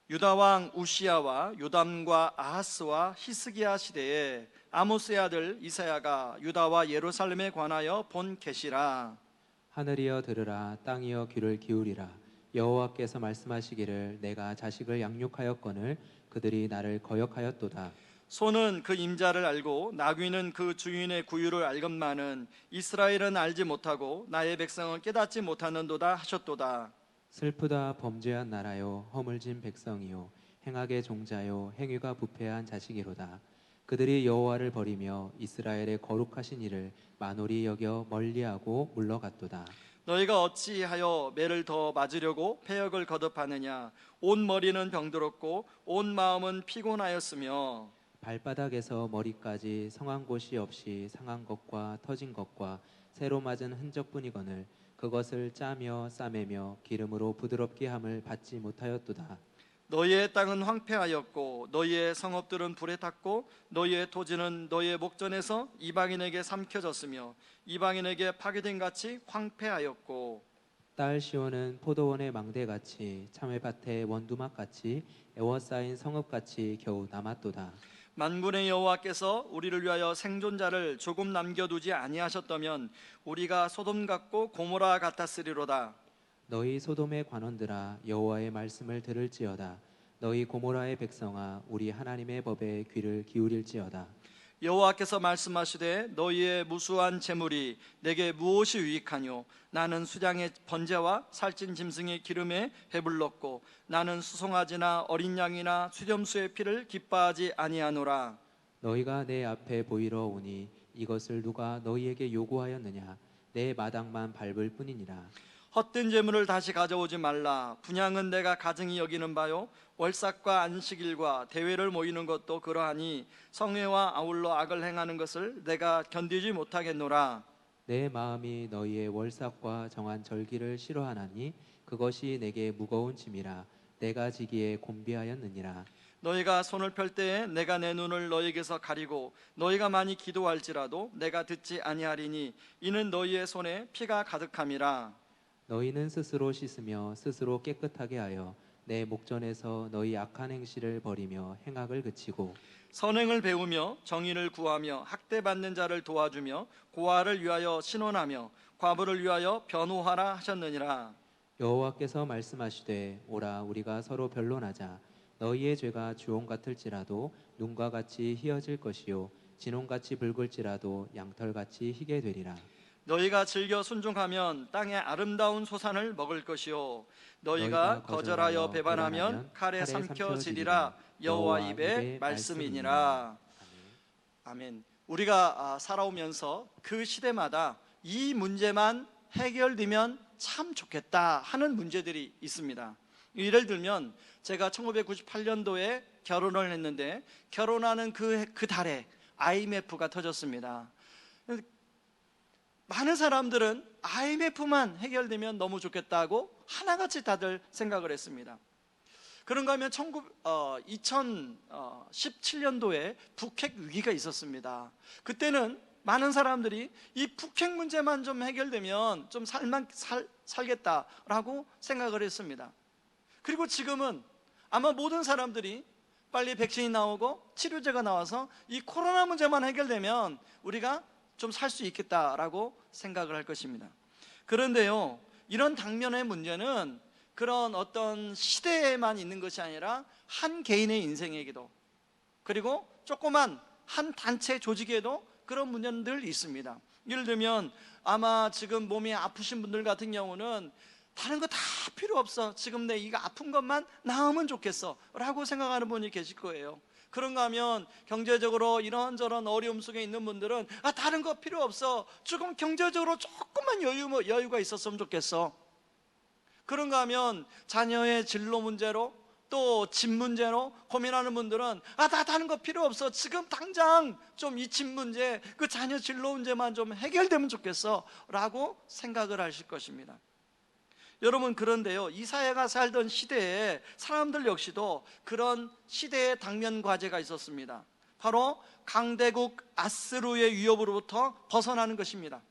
유다 왕 우시야와 요담과 아하스와 히스기야 시대에 아모스의 아들 이사야가 유다와 예루살렘에 관하여 본 계시라. 하늘이여 들으라, 땅이여 귀를 기울이라. 여호와께서 말씀하시기를, 내가 자식을 양육하였거늘 그들이 나를 거역하였도다. 소는 그 임자를 알고 나귀는 그 주인의 구유를 알건만은 이스라엘은 알지 못하고 나의 백성은 깨닫지 못하는도다 하셨도다. 슬프다, 범죄한 나라요, 허물진 백성이요, 행악의 종자요, 행위가 부패한 자식이로다. 그들이 여호와를 버리며 이스라엘의 거룩하신 이를 만홀히 여겨 멀리하고 물러갔도다. 너희가 어찌하여 매를 더 맞으려고 패역을 거듭하느냐. 온 머리는 병들었고 온 마음은 피곤하였으며 발바닥에서 머리까지 성한 곳이 없이 상한 것과 터진 것과 새로 맞은 흔적뿐이거늘 그것을 짜며 싸매며 기름으로 부드럽게 함을 받지 못하였도다. 너희의 땅은 황폐하였고 너희의 성읍들은 불에 탔고 너희의 토지는 너희의 목전에서 이방인에게 삼켜졌으며 이방인에게 파괴된 같이 황폐하였고 딸 시온은 포도원의 망대같이 참외밭의 원두막같이 애워싸인 성읍같이 겨우 남았도다. 만군의 여호와께서 우리를 위하여 생존자를 조금 남겨두지 아니하셨다면 우리가 소돔 같고 고모라 같았으리로다. 너희 소돔의 관원들아, 여호와의 말씀을 들을지어다. 너희 고모라의 백성아, 우리 하나님의 법에 귀를 기울일지어다. 여호와께서 말씀하시되 너희의 무수한 재물이 내게 무엇이 유익하뇨. 나는 수량의 번제와 살찐 짐승의 기름에 배불렀고 나는 수송아지나 어린 양이나 수렴수의 피를 기뻐하지 아니하노라. 너희가 내 앞에 보이러 오니 이것을 누가 너희에게 요구하였느냐. 내 마당만 밟을 뿐이니라. 헛된 재물을 다시 가져오지 말라. 분향은 내가 가증히 여기는 바요 월삭과 안식일과 대회를 모이는 것도 그러하니 성회와 아울러 악을 행하는 것을 내가 견디지 못하겠노라. 내 마음이 너희의 월삭과 정한 절기를 싫어하나니 그것이 내게 무거운 짐이라. 내가 지기에 곤비하였느니라. 너희가 손을 펼 때에 내가 내 눈을 너희에게서 가리고 너희가 많이 기도할지라도 내가 듣지 아니하리니 이는 너희의 손에 피가 가득함이라. 너희는 스스로 씻으며 스스로 깨끗하게 하여 내 목전에서 너희 악한 행실을 버리며 행악을 그치고 선행을 배우며 정의를 구하며 학대받는 자를 도와주며 고아를 위하여 신원하며 과부를 위하여 변호하라 하셨느니라. 여호와께서 말씀하시되, 오라, 우리가 서로 변론하자. 너희의 죄가 주홍 같을지라도 눈과 같이 희어질 것이요 진홍같이 붉을지라도 양털같이 희게 되리라. 너희가 즐겨 순종하면 땅의 아름다운 소산을 먹을 것이요 너희가 거절하여 배반하면 칼에 삼켜지리라. 여호와 입의 말씀이니라. 아멘. 우리가 살아오면서 그 시대마다 이 문제만 해결되면 참 좋겠다 하는 문제들이 있습니다. 예를 들면 제가 1998년도에 결혼을 했는데 결혼하는 그 달에 IMF가 터졌습니다. 많은 사람들은 IMF만 해결되면 너무 좋겠다고 하나같이 다들 생각을 했습니다. 그런가 하면 2017년도에 북핵 위기가 있었습니다. 그때는 많은 사람들이 이 북핵 문제만 좀 해결되면 좀 살겠다라고 생각을 했습니다. 그리고 지금은 아마 모든 사람들이 빨리 백신이 나오고 치료제가 나와서 이 코로나 문제만 해결되면 우리가 좀 살 수 있겠다라고 생각을 할 것입니다. 그런데요, 이런 당면의 문제는 그런 어떤 시대에만 있는 것이 아니라 한 개인의 인생에게도, 그리고 조그만 한 단체 조직에도 그런 문제는 늘 있습니다. 예를 들면 아마 지금 몸이 아프신 분들 같은 경우는 다른 거 다 필요 없어, 지금 내 이거 아픈 것만 나으면 좋겠어 라고 생각하는 분이 계실 거예요. 그런가 하면 경제적으로 이런저런 어려움 속에 있는 분들은 다른 거 필요 없어, 조금 경제적으로 조금만 여유가 있었으면 좋겠어. 그런가 하면 자녀의 진로 문제로 또 집 문제로 고민하는 분들은 다른 거 필요 없어, 지금 당장 좀 이 집 문제, 그 자녀 진로 문제만 좀 해결되면 좋겠어 라고 생각을 하실 것입니다. 여러분, 그런데요, 이사야가 살던 시대에 사람들 역시도 그런 시대의 당면 과제가 있었습니다. 바로 강대국 아스루의 위협으로부터 벗어나는 것입니다.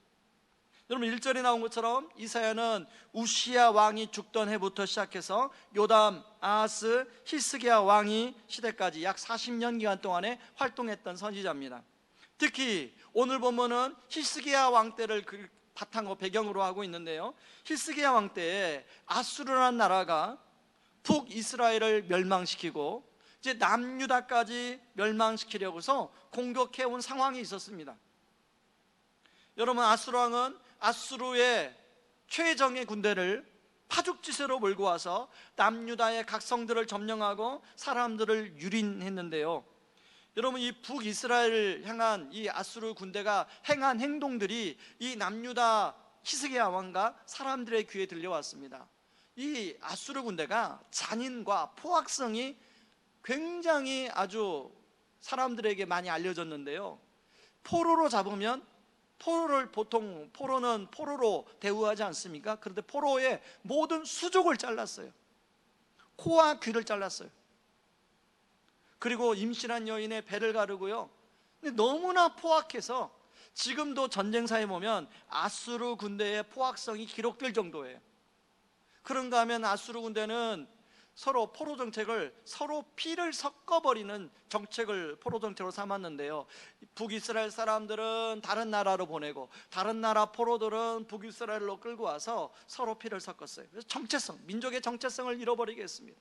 여러분 1절에 나온 것처럼 이사야는 우시야 왕이 죽던 해부터 시작해서 요담, 아하스, 히스기야 왕이 시대까지 약 40년 기간 동안에 활동했던 선지자입니다. 특히 오늘 보면은 히스기야 왕 때를 바탕으로 배경으로 하고 있는데요, 히스기야 왕 때에 아수르라는 나라가 북이스라엘을 멸망시키고 이제 남유다까지 멸망시키려고 해서 공격해온 상황이 있었습니다. 여러분, 아수르 왕은 아수르의 최정예 군대를 파죽지세로 몰고 와서 남유다의 각 성들을 점령하고 사람들을 유린했는데요, 여러분, 이 북이스라엘을 향한 이 아수르 군대가 행한 행동들이 이 남유다 히스기야 왕과 사람들의 귀에 들려왔습니다. 이 아수르 군대가 잔인과 포악성이 굉장히 아주 사람들에게 많이 알려졌는데요, 포로로 잡으면 포로를 보통 포로는 포로로 대우하지 않습니까? 그런데 포로의 모든 수족을 잘랐어요. 코와 귀를 잘랐어요. 그리고 임신한 여인의 배를 가르고요. 근데 너무나 포악해서 지금도 전쟁사에 보면 아수르 군대의 포악성이 기록될 정도예요. 그런가 하면 아수르 군대는 서로 포로 정책을 서로 피를 섞어버리는 정책을 포로 정책으로 삼았는데요, 북이스라엘 사람들은 다른 나라로 보내고 다른 나라 포로들은 북이스라엘로 끌고 와서 서로 피를 섞었어요. 그래서 정체성, 민족의 정체성을 잃어버리게 했습니다.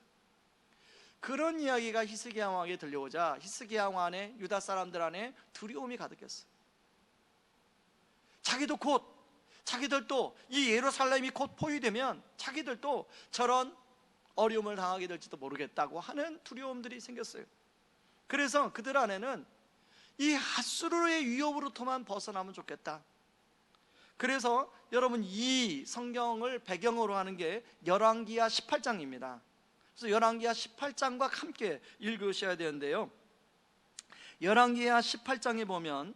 그런 이야기가 히스기야 왕에게 들려오자 히스기야 왕 안에, 유다 사람들 안에 두려움이 가득했어요. 자기들도 이 예루살렘이 곧 포위되면 자기들도 저런 어려움을 당하게 될지도 모르겠다고 하는 두려움들이 생겼어요. 그래서 그들 안에는 이 아수르의 위협으로부터만 벗어나면 좋겠다. 그래서 여러분, 이 성경을 배경으로 하는 게 열왕기하 18장입니다 그래서 열왕기하 18장과 함께 읽으셔야 되는데요, 열왕기하 18장에 보면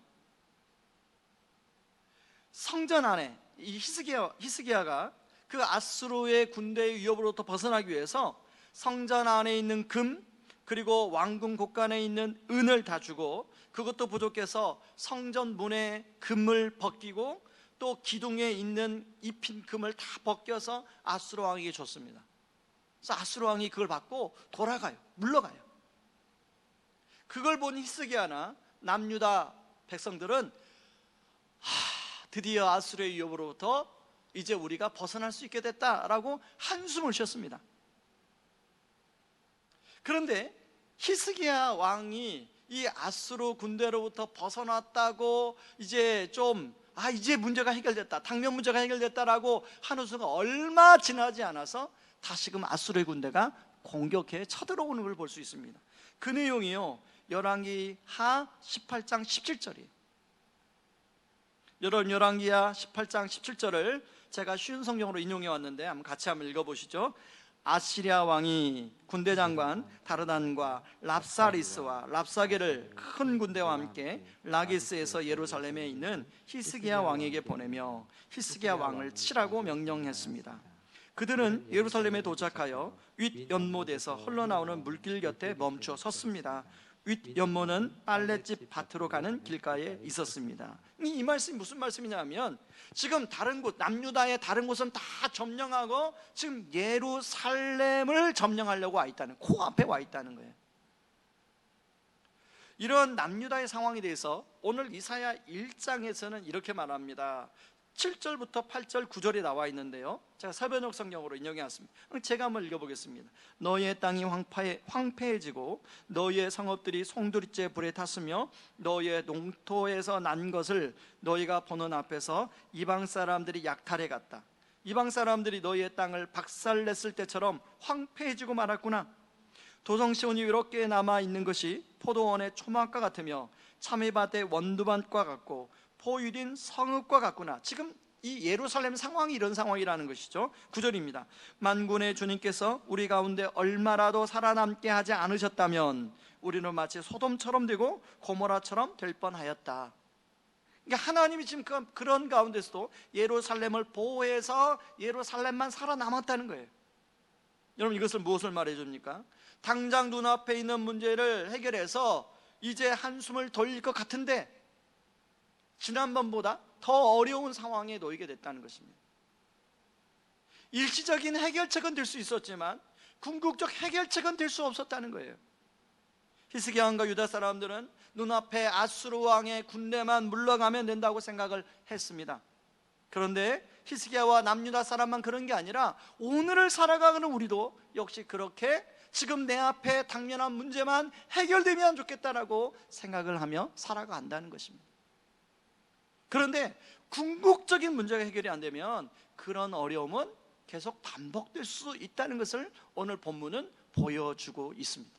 성전 안에 이 히스기야가 그 아수르의 군대의 위협으로부터 벗어나기 위해서 성전 안에 있는 금, 그리고 왕궁 곳간에 있는 은을 다 주고, 그것도 부족해서 성전 문의 금을 벗기고 또 기둥에 있는 입힌 금을 다 벗겨서 아수르 왕에게 줬습니다. 그래서 아수르 왕이 그걸 받고 돌아가요. 물러가요. 그걸 본 히스기야나 남유다 백성들은 드디어 아수르의 위협으로부터 이제 우리가 벗어날 수 있게 됐다라고 한숨을 쉬었습니다. 그런데 히스기야 왕이 이 아수르 군대로부터 벗어났다고 이제 이제 문제가 해결됐다, 당면 문제가 해결됐다라고 하는 순간 얼마 지나지 않아서 다시금 아수르의 군대가 공격해 쳐들어오는 걸 볼 수 있습니다. 그 내용이요, 열왕기하 18장 17절이에요 여러분, 열왕기하 18장 17절을 제가 쉬운 성경으로 인용해 왔는데 같이 한번 읽어보시죠. 아시리아 왕이 군대 장관 다르단과 랍사리스와 랍사게를 큰 군대와 함께 라기스에서 예루살렘에 있는 히스기야 왕에게 보내며 히스기야 왕을 치라고 명령했습니다. 그들은 예루살렘에 도착하여 윗연못에서 흘러나오는 물길 곁에 멈춰 섰습니다. 윗연못은 빨랫집 밭으로 가는 길가에 있었습니다. 이 말씀이 무슨 말씀이냐면, 지금 다른 곳, 남유다의 다른 곳은 다 점령하고 지금 예루살렘을 점령하려고 와 있다는, 코앞에 와 있다는 거예요. 이런 남유다의 상황에 대해서 오늘 이사야 1장에서는 이렇게 말합니다. 7절부터 8절 9절에 나와 있는데요, 제가 서변역 성경으로 인용해 왔습니다. 제가 한번 읽어보겠습니다. 너희의 땅이 황폐해지고 너희의 성읍들이 송두리째 불에 탔으며 너희의 농토에서 난 것을 너희가 보는 앞에서 이방 사람들이 약탈해 갔다. 이방 사람들이 너희의 땅을 박살냈을 때처럼 황폐해지고 말았구나. 도성시온이 외롭게 남아있는 것이 포도원의 초막과 같으며 참외밭의 원두밭과 같고 포유린 성읍과 같구나. 지금 이 예루살렘 상황이 이런 상황이라는 것이죠. 9절입니다. 만군의 주님께서 우리 가운데 얼마라도 살아남게 하지 않으셨다면 우리는 마치 소돔처럼 되고 고모라처럼 될 뻔하였다. 그러니까 하나님이 지금 그런 가운데서도 예루살렘을 보호해서 예루살렘만 살아남았다는 거예요. 여러분, 이것을 무엇을 말해줍니까? 당장 눈앞에 있는 문제를 해결해서 이제 한숨을 돌릴 것 같은데 지난번보다 더 어려운 상황에 놓이게 됐다는 것입니다. 일시적인 해결책은 될 수 있었지만 궁극적 해결책은 될 수 없었다는 거예요. 히스기야 왕과 유다 사람들은 눈앞에 아수르 왕의 군대만 물러가면 된다고 생각을 했습니다. 그런데 히스기야와 남유다 사람만 그런 게 아니라 오늘을 살아가는 우리도 역시 그렇게 지금 내 앞에 당면한 문제만 해결되면 좋겠다라고 생각을 하며 살아간다는 것입니다. 그런데 궁극적인 문제가 해결이 안 되면 그런 어려움은 계속 반복될 수 있다는 것을 오늘 본문은 보여주고 있습니다.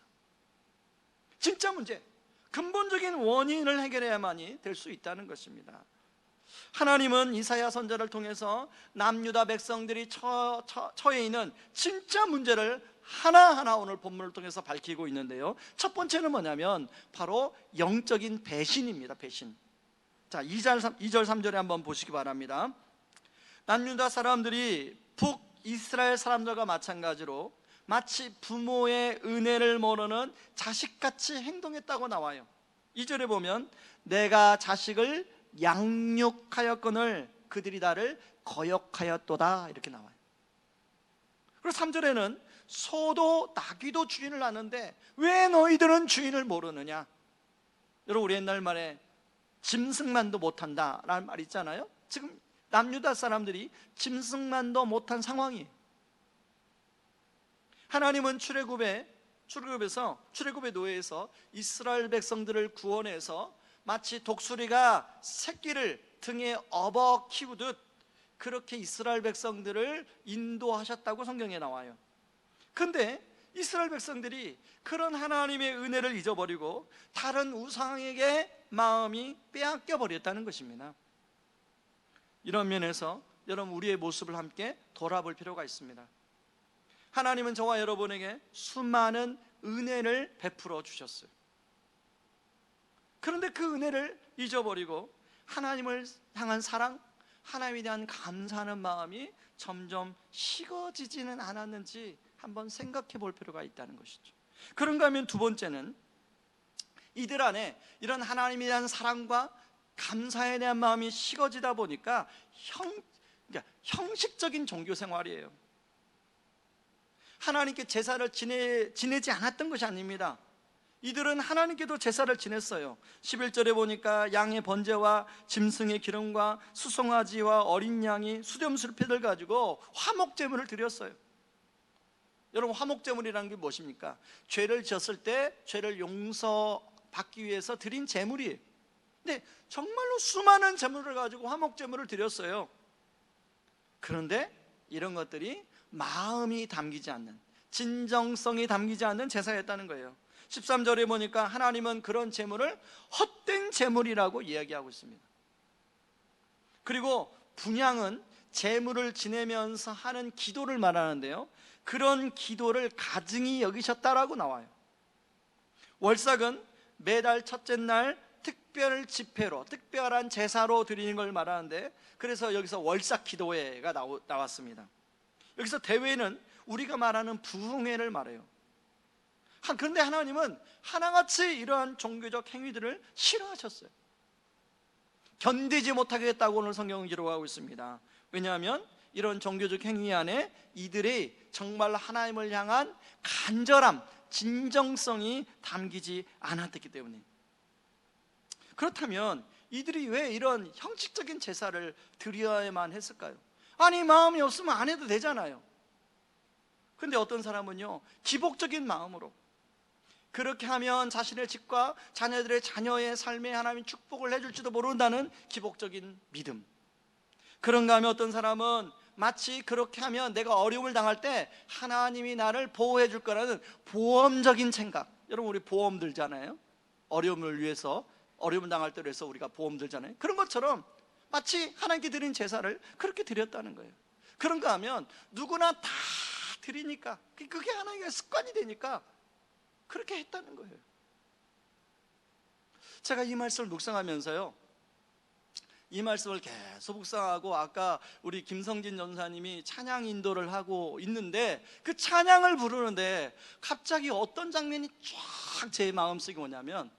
진짜 문제, 근본적인 원인을 해결해야만이 될 수 있다는 것입니다. 하나님은 이사야 선지자를 통해서 남유다 백성들이 처해 있는 진짜 문제를 하나하나 오늘 본문을 통해서 밝히고 있는데요, 첫 번째는 뭐냐면 바로 영적인 배신입니다. 배신. 자, 2절 3절에 한번 보시기 바랍니다. 남유다 사람들이 북이스라엘 사람들과 마찬가지로 마치 부모의 은혜를 모르는 자식같이 행동했다고 나와요. 2절에 보면 내가 자식을 양육하였거늘 그들이 나를 거역하였도다, 이렇게 나와요. 그리고 3절에는 소도 나귀도 주인을 아는데 왜 너희들은 주인을 모르느냐. 여러분, 우리 옛날 말에 짐승만도 못한다 라는 말 있잖아요. 지금 남유다 사람들이 짐승만도 못한 상황이에요. 하나님은 출애굽의 노예에서 이스라엘 백성들을 구원해서 마치 독수리가 새끼를 등에 업어 키우듯 그렇게 이스라엘 백성들을 인도하셨다고 성경에 나와요. 그런데 이스라엘 백성들이 그런 하나님의 은혜를 잊어버리고 다른 우상에게 마음이 빼앗겨 버렸다는 것입니다. 이런 면에서 여러분, 우리의 모습을 함께 돌아볼 필요가 있습니다. 하나님은 저와 여러분에게 수많은 은혜를 베풀어 주셨어요. 그런데 그 은혜를 잊어버리고 하나님을 향한 사랑, 하나님에 대한 감사하는 마음이 점점 식어지지는 않았는지 한번 생각해 볼 필요가 있다는 것이죠. 그런가 하면 두 번째는 이들 안에 이런 하나님에 대한 사랑과 감사에 대한 마음이 식어지다 보니까 형식적인 종교 생활이에요. 하나님께 제사를 지내지 않았던 것이 아닙니다. 이들은 하나님께도 제사를 지냈어요. 11절에 보니까 양의 번제와 짐승의 기름과 수송아지와 어린 양이 수렴술패들 가지고 화목제물을 드렸어요. 여러분, 화목제물이라는 게 무엇입니까? 죄를 지었을 때 죄를 용서받기 위해서 드린 제물이에요. 근데 정말로 수많은 제물을 가지고 화목제물을 드렸어요. 그런데 이런 것들이 마음이 담기지 않는, 진정성이 담기지 않는 제사였다는 거예요. 13절에 보니까 하나님은 그런 제물을 헛된 제물이라고 이야기하고 있습니다. 그리고 분향은 제물을 지내면서 하는 기도를 말하는데요, 그런 기도를 가증히 여기셨다라고 나와요. 월삭은 매달 첫째 날 특별 집회로, 특별한 제사로 드리는 걸 말하는데, 그래서 여기서 월삭 기도회가 나왔습니다. 여기서 대회는 우리가 말하는 부흥회를 말해요. 그런데 하나님은 하나같이 이러한 종교적 행위들을 싫어하셨어요. 견디지 못하겠다고 오늘 성경은 기록하고 있습니다. 왜냐하면 이런 종교적 행위 안에 이들이 정말 하나님을 향한 간절함, 진정성이 담기지 않았기 때문에. 그렇다면 이들이 왜 이런 형식적인 제사를 드려야만 했을까요? 아니, 마음이 없으면 안 해도 되잖아요. 근데 어떤 사람은요, 기복적인 마음으로 그렇게 하면 자신의 집과 자녀들의 자녀의 삶에 하나님이 축복을 해줄지도 모른다는 기복적인 믿음. 그런가 하면 어떤 사람은 마치 그렇게 하면 내가 어려움을 당할 때 하나님이 나를 보호해 줄 거라는 보험적인 생각. 여러분, 우리 보험 들잖아요. 어려움을 위해서, 어려움을 당할 때 그래서 우리가 보험 들잖아요. 그런 것처럼 마치 하나님께 드린 제사를 그렇게 드렸다는 거예요. 그런가 하면 누구나 다 드리니까, 그게 하나님의 습관이 되니까 그렇게 했다는 거예요. 제가 이 말씀을 묵상하면서요, 이 말씀을 계속 묵상하고, 아까 우리 김성진 전사님이 찬양 인도를 하고 있는데 그 찬양을 부르는데 갑자기 어떤 장면이 쫙 제 마음속에 오냐면,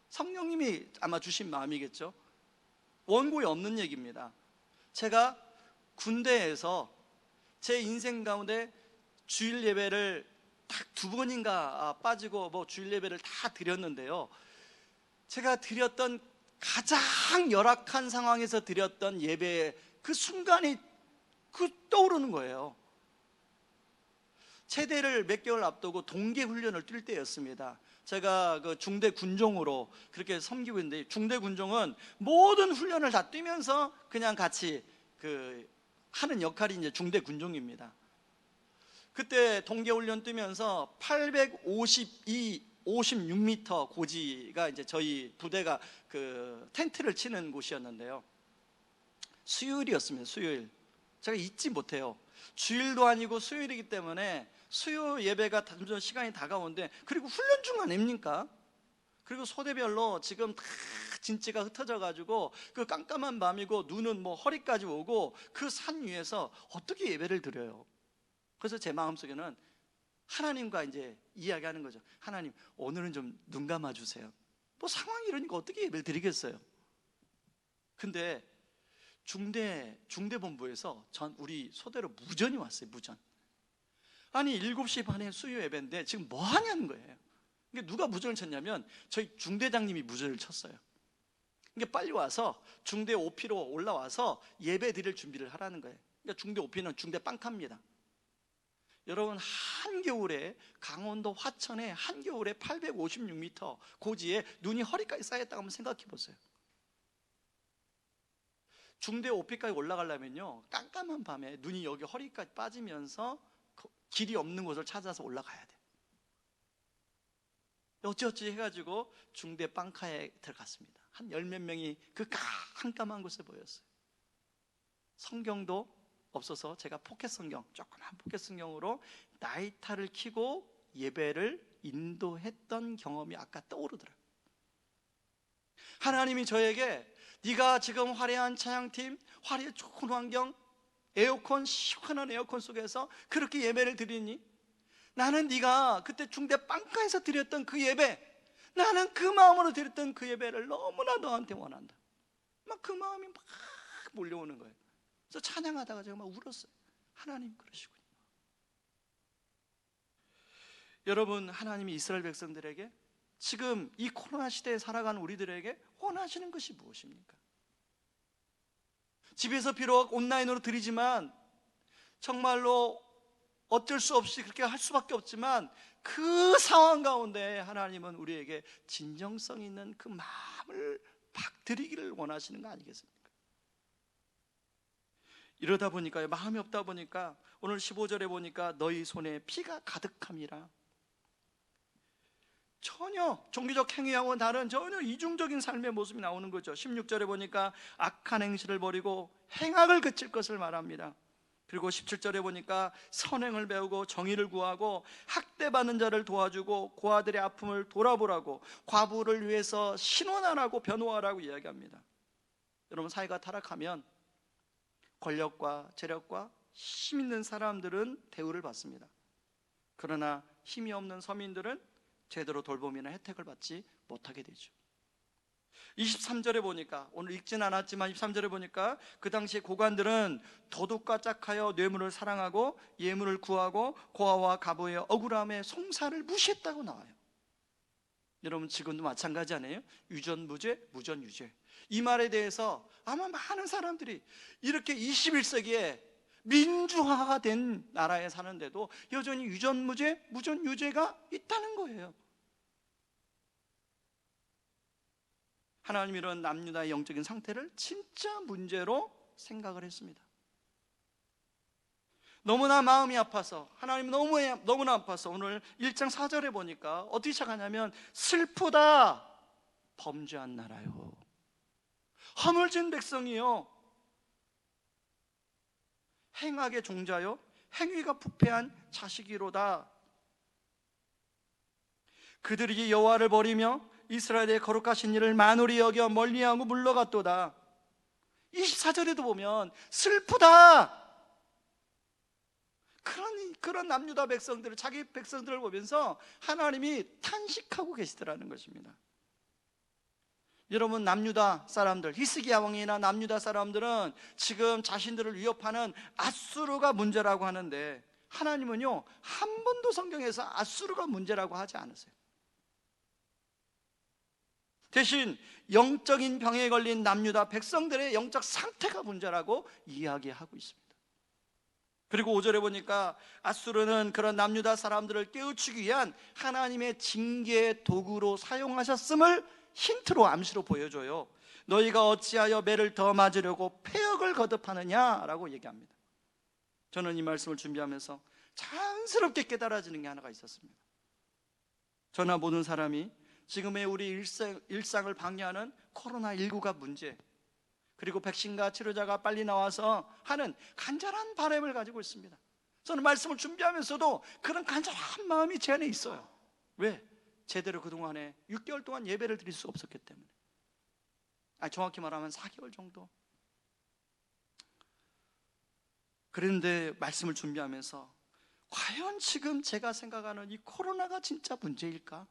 성령님이 아마 주신 마음이겠죠. 원고에 없는 얘기입니다. 제가 군대에서 제 인생 가운데 주일 예배를 딱 2번인가 빠지고 주일 예배를 다 드렸는데요, 제가 드렸던 가장 열악한 상황에서 드렸던 예배의 그 순간이 떠오르는 거예요. 체대를 몇 개월 앞두고 동계 훈련을 뛸 때였습니다. 제가 그 중대 군종으로 그렇게 섬기고 있는데, 중대 군종은 모든 훈련을 다 뛰면서 그냥 같이 하는 역할이 이제 중대 군종입니다. 그때 동계 훈련 뛰면서 56m 고지가 이제 저희 부대가 그 텐트를 치는 곳이었는데요, 수요일이었습니다. 수요일. 제가 잊지 못해요. 주일도 아니고 수요일이기 때문에 수요 예배가 점점 시간이 다가오는데, 그리고 훈련 중 아닙니까? 그리고 소대별로 지금 다 진지가 흩어져 가지고 그 깜깜한 밤이고 눈은 허리까지 오고 그 산 위에서 어떻게 예배를 드려요? 그래서 제 마음속에는 하나님과 이제 이야기하는 거죠. 하나님, 오늘은 좀 눈 감아 주세요. 상황이 이러니까 어떻게 예배를 드리겠어요? 근데 중대본부에서 우리 소대로 무전이 왔어요. 무전. 아니 7시 반에 수요 예배인데 지금 뭐 하냐는 거예요. 그러니까 누가 무전을 쳤냐면 저희 중대장님이 무전을 쳤어요. 그러니까 빨리 와서 중대 OP로 올라와서 예배 드릴 준비를 하라는 거예요. 그러니까 중대 OP는 중대 빵카입니다. 여러분, 한겨울에 강원도 화천에 한겨울에 856m 고지에 눈이 허리까지 쌓였다고 한번 생각해 보세요. 중대 OP까지 올라가려면요, 깜깜한 밤에 눈이 여기 허리까지 빠지면서 길이 없는 곳을 찾아서 올라가야 돼요. 어찌어찌 해가지고 중대 빵카에 들어갔습니다. 한 10몇 명이 그 깜깜한 곳에 보였어요. 성경도 없어서 제가 포켓 성경, 조그만 포켓 성경으로 나이타를 켜고 예배를 인도했던 경험이 아까 떠오르더라고요. 하나님이 저에게 네가 지금 화려한 찬양팀, 화려한 좋은 환경, 에어컨, 시원한 에어컨 속에서 그렇게 예배를 드리니, 나는 네가 그때 중대 빵가에서 드렸던 그 예배, 나는 그 마음으로 드렸던 그 예배를 너무나 너한테 원한다. 막 그 마음이 막 몰려오는 거예요. 그래서 찬양하다가 제가 막 울었어요. 하나님 그러시군요. 여러분, 하나님이 이스라엘 백성들에게, 지금 이 코로나 시대에 살아가는 우리들에게 원하시는 것이 무엇입니까? 집에서 비록 온라인으로 드리지만 정말로 어쩔 수 없이 그렇게 할 수밖에 없지만, 그 상황 가운데 하나님은 우리에게 진정성 있는 그 마음을 막 드리기를 원하시는 거 아니겠습니까? 이러다 보니까요, 마음이 없다 보니까 오늘 15절에 보니까 너희 손에 피가 가득함이라, 전혀 종교적 행위하고는 다른 전혀 이중적인 삶의 모습이 나오는 거죠. 16절에 보니까 악한 행실을 버리고 행악을 그칠 것을 말합니다. 그리고 17절에 보니까 선행을 배우고 정의를 구하고 학대받는 자를 도와주고 고아들의 아픔을 돌아보라고, 과부를 위해서 신원하라고 변호하라고 이야기합니다. 여러분, 사회가 타락하면 권력과 재력과 힘 있는 사람들은 대우를 받습니다. 그러나 힘이 없는 서민들은 제대로 돌봄이나 혜택을 받지 못하게 되죠. 23절에 보니까, 오늘 읽진 않았지만 23절에 보니까 그 당시 고관들은 도둑과 짝하여 뇌물을 사랑하고 예물을 구하고 고아와 가부의 억울함에 송사를 무시했다고 나와요. 여러분, 지금도 마찬가지 아니에요? 유전무죄, 무전유죄. 이 말에 대해서 아마 많은 사람들이 이렇게 21세기에 민주화가 된 나라에 사는데도 여전히 유전무죄, 무전유죄가 있다는 거예요. 하나님이 이런 남유다의 영적인 상태를 진짜 문제로 생각을 했습니다. 너무나 마음이 아파서, 하나님 너무나 아파서 오늘 1장 4절에 보니까 어떻게 시작하냐면, 슬프다 범죄한 나라요, 허물진 백성이요, 행악의 종자요, 행위가 부패한 자식이로다. 그들이 여호와를 버리며 이스라엘의 거룩하신 일을 만홀히 여겨 멀리하고 물러갔도다. 24절에도 보면 슬프다, 그런 남유다 백성들을, 자기 백성들을 보면서 하나님이 탄식하고 계시더라는 것입니다. 여러분, 남유다 사람들, 히스기야 왕이나 남유다 사람들은 지금 자신들을 위협하는 아수르가 문제라고 하는데, 하나님은요 한 번도 성경에서 아수르가 문제라고 하지 않으세요. 대신 영적인 병에 걸린 남유다 백성들의 영적 상태가 문제라고 이야기하고 있습니다. 그리고 5절에 보니까 아수르는 그런 남유다 사람들을 깨우치기 위한 하나님의 징계의 도구로 사용하셨음을 힌트로, 암시로 보여줘요. 너희가 어찌하여 매를 더 맞으려고 패역을 거듭하느냐라고 얘기합니다. 저는 이 말씀을 준비하면서 자연스럽게 깨달아지는 게 하나가 있었습니다. 저나 모든 사람이 지금의 우리 일상을 방해하는 코로나19가 문제, 그리고 백신과 치료자가 빨리 나와서 하는 간절한 바람을 가지고 있습니다. 저는 말씀을 준비하면서도 그런 간절한 마음이 제 안에 있어요. 왜? 제대로 그동안에 6개월 동안 예배를 드릴 수 없었기 때문에. 정확히 말하면 4개월 정도. 그런데 말씀을 준비하면서 과연 지금 제가 생각하는 이 코로나가 진짜 문제일까?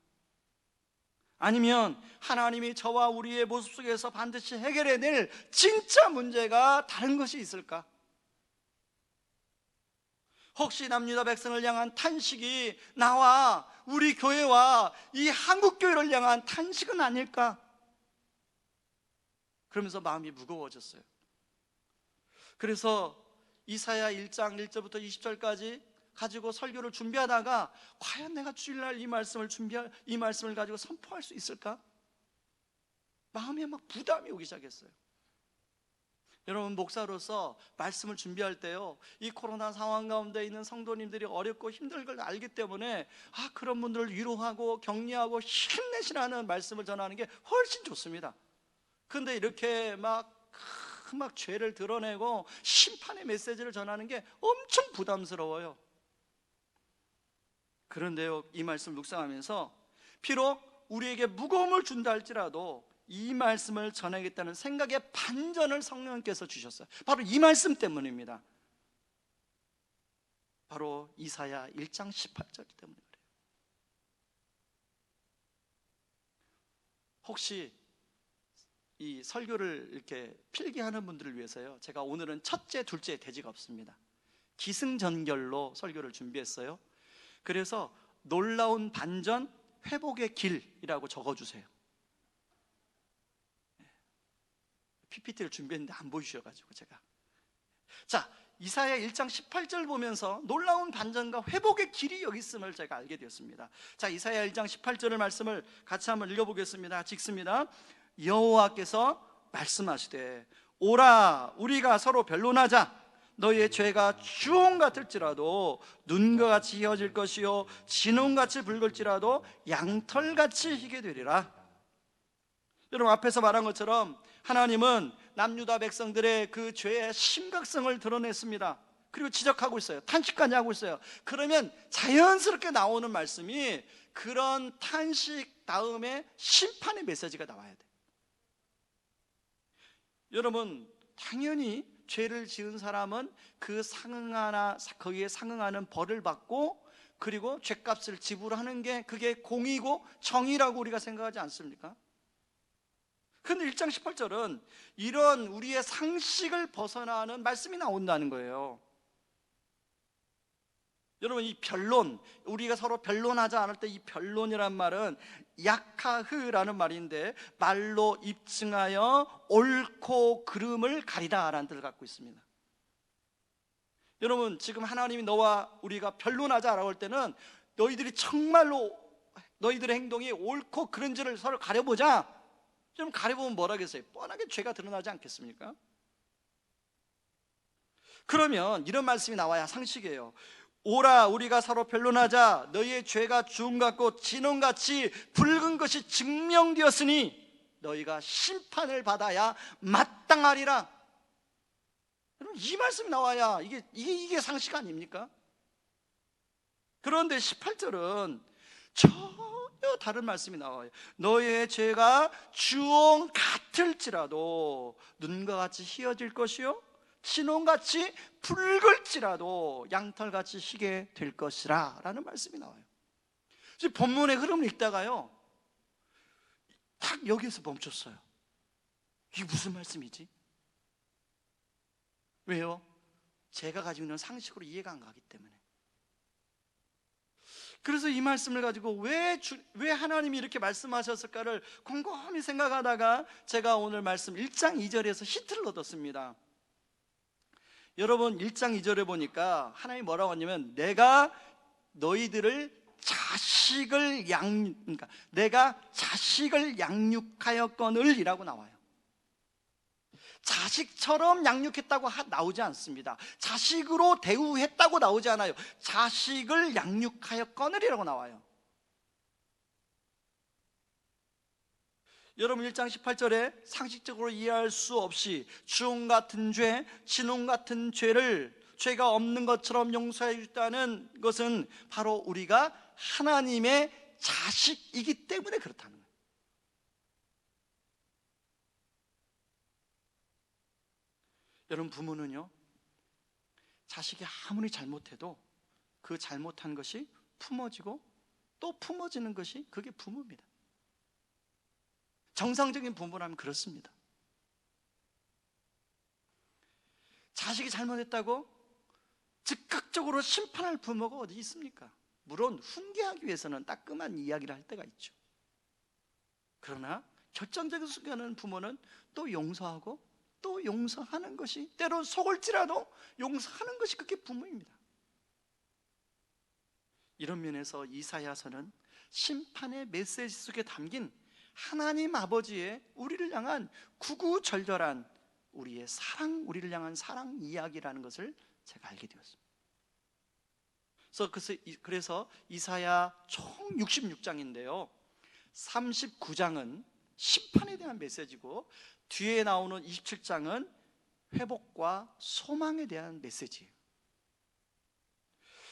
아니면 하나님이 저와 우리의 모습 속에서 반드시 해결해낼 진짜 문제가 다른 것이 있을까? 혹시 남유다 백성을 향한 탄식이 나와 우리 교회와 이 한국 교회를 향한 탄식은 아닐까? 그러면서 마음이 무거워졌어요. 그래서 이사야 1장 1절부터 20절까지 가지고 설교를 준비하다가 과연 내가 주일날 이 말씀을 가지고 선포할 수 있을까? 마음에 막 부담이 오기 시작했어요. 여러분, 목사로서 말씀을 준비할 때요, 이 코로나 상황 가운데 있는 성도님들이 어렵고 힘들 걸 알기 때문에 그런 분들을 위로하고 격려하고 힘내시라는 말씀을 전하는 게 훨씬 좋습니다. 근데 이렇게 막 죄를 드러내고 심판의 메시지를 전하는 게 엄청 부담스러워요. 그런데요, 이 말씀을 묵상하면서 비록 우리에게 무거움을 준다 할지라도 이 말씀을 전하겠다는 생각의 반전을 성령께서 주셨어요. 바로 이 말씀 때문입니다. 바로 이사야 1장 18절 때문에 그래요. 혹시 이 설교를 이렇게 필기하는 분들을 위해서요, 제가 오늘은 첫째, 둘째 대지가 없습니다. 기승전결로 설교를 준비했어요. 그래서 놀라운 반전, 회복의 길이라고 적어주세요. PPT를 준비했는데 안 보이셔가지고 제가. 자, 이사야 1장 18절 보면서 놀라운 반전과 회복의 길이 여기 있음을 제가 알게 되었습니다. 자, 이사야 1장 18절의 말씀을 같이 한번 읽어보겠습니다. 읽습니다. 여호와께서 말씀하시되 오라 우리가 서로 변론하자. 너희의 죄가 주홍 같을지라도 눈과 같이 희어질 것이요 진홍같이 붉을지라도 양털같이 희게 되리라. 여러분, 앞에서 말한 것처럼 하나님은 남유다 백성들의 그 죄의 심각성을 드러냈습니다. 그리고 지적하고 있어요. 탄식까지 하고 있어요. 그러면 자연스럽게 나오는 말씀이 그런 탄식 다음에 심판의 메시지가 나와야 돼요. 여러분, 당연히 죄를 지은 사람은 거기에 상응하는 벌을 받고, 그리고 죄값을 지불하는 게 그게 공의고 정의라고 우리가 생각하지 않습니까? 근데 1장 18절은 이런 우리의 상식을 벗어나는 말씀이 나온다는 거예요. 여러분, 이 변론, 우리가 서로 변론하자 않을 때 이 변론이란 말은 약하흐라는 말인데 말로 입증하여 옳고 그름을 가리다 라는 뜻을 갖고 있습니다. 여러분, 지금 하나님이 너와 우리가 변론하자라고 할 때는 너희들이 정말로 너희들의 행동이 옳고 그른지를 서로 가려보자. 좀 가려보면 뭐라겠어요? 뻔하게 죄가 드러나지 않겠습니까? 그러면 이런 말씀이 나와야 상식이에요. 오라 우리가 서로 변론하자. 너희의 죄가 주홍 같고 진홍같이 붉은 것이 증명되었으니 너희가 심판을 받아야 마땅하리라. 여러분, 이 말씀이 나와야 이게 상식 아닙니까? 그런데 18절은 전혀 다른 말씀이 나와요. 너희의 죄가 주홍 같을지라도 눈과 같이 희어질 것이요 진홍같이 붉을지라도 양털같이 희게 될 것이라 라는 말씀이 나와요. 본문의 흐름을 읽다가요, 딱 여기에서 멈췄어요. 이게 무슨 말씀이지? 왜요? 제가 가지고 있는 상식으로 이해가 안 가기 때문에. 그래서 이 말씀을 가지고 왜 하나님이 이렇게 말씀하셨을까를 곰곰이 생각하다가 제가 오늘 말씀 1장 2절에서 히트를 얻었습니다. 여러분 1장 2절에 보니까 하나님이 뭐라고 하냐면 내가 자식을 양육하였거늘 이라고 나와요. 자식처럼 양육했다고 나오지 않습니다. 자식으로 대우했다고 나오지 않아요. 자식을 양육하였거늘이라고 나와요. 여러분 1장 18절에 상식적으로 이해할 수 없이 주홍 같은 죄, 진홍 같은 죄가 없는 것처럼 용서해 주다는 것은 바로 우리가 하나님의 자식이기 때문에 그렇다는 거예요. 여러분 부모는요, 자식이 아무리 잘못해도 그 잘못한 것이 품어지고 또 품어지는 것이 그게 부모입니다. 정상적인 부모라면 그렇습니다. 자식이 잘못했다고 즉각적으로 심판할 부모가 어디 있습니까? 물론 훈계하기 위해서는 따끔한 이야기를 할 때가 있죠. 그러나 결정적인 순간은 부모는 또 용서하고 또 용서하는 것이, 때론 속을지라도 용서하는 것이 그게 부모입니다. 이런 면에서 이사야서는 심판의 메시지 속에 담긴 하나님 아버지의 우리를 향한 구구절절한 우리를 향한 사랑 이야기라는 것을 제가 알게 되었습니다. 그래서 이사야 총 66장인데요 39장은 심판에 대한 메시지고 뒤에 나오는 27장은 회복과 소망에 대한 메시지예요.